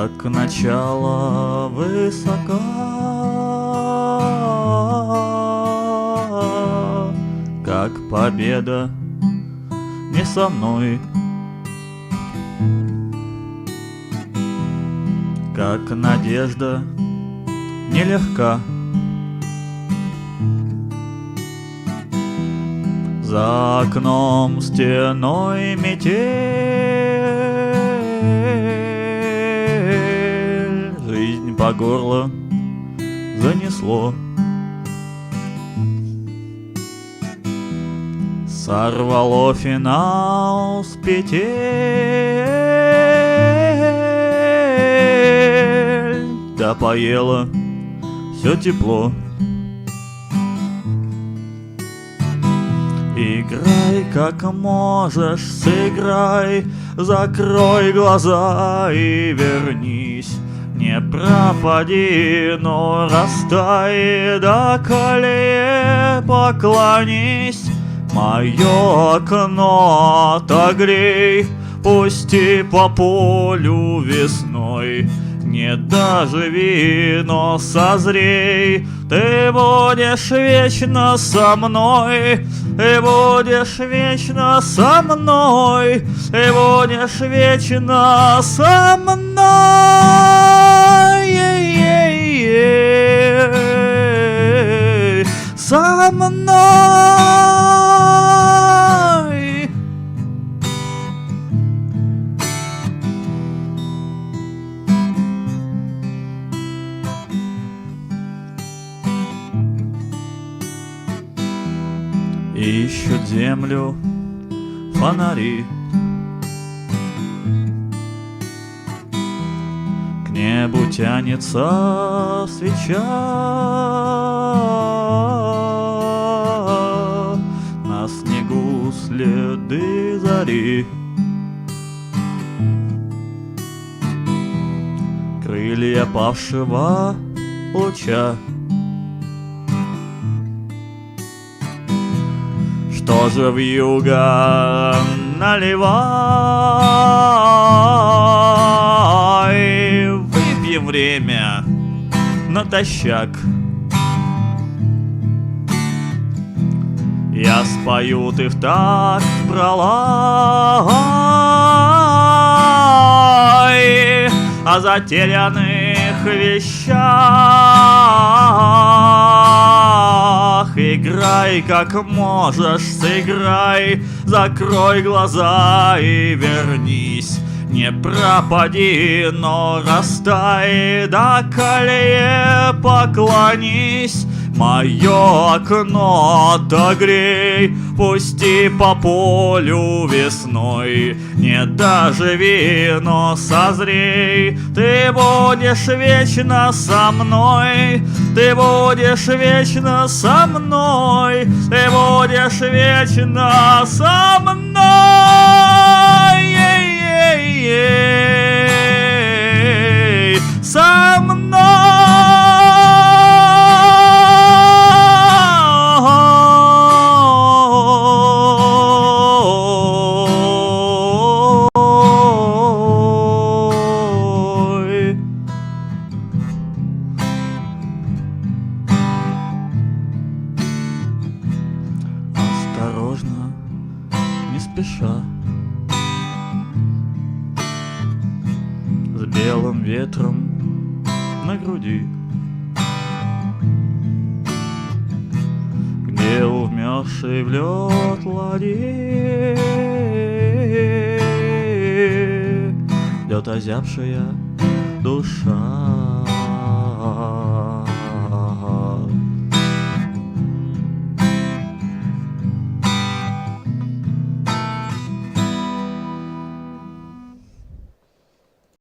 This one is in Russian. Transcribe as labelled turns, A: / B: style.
A: как начало высока, как победа не со мной, как надежда нелегка. За окном стеной метель, жизнь по горло занесло. Сорвало финал с петель, да поело все тепло. Играй как можешь, сыграй, закрой глаза и вернись. Не пропади, но растай, до колее поклонись. Мое окно отогрей, пусти по полю весной. Не доживи, но созрей, ты будешь вечно со мной, ты будешь вечно со мной, ты будешь вечно со мной, со мной. Ищут землю фонари, к небу тянется свеча, на снегу следы зари, крылья павшего луча. Что же вьюга наливай, выпьем время натощак. Я спою, ты в такт пролай о затерянных вещах. Играй как можешь, сыграй, закрой глаза и вернись. Не пропади, но растай, до колее поклонись. Мое окно отогрей, пусти по полю весной. Не доживи, но созрей, ты будешь вечно со мной, ты будешь вечно со мной, ты будешь вечно со мной, со мной. Осторожно, не спеша, с белым ветром на груди, где увмерзший в лед ладьи ждет озябшая душа.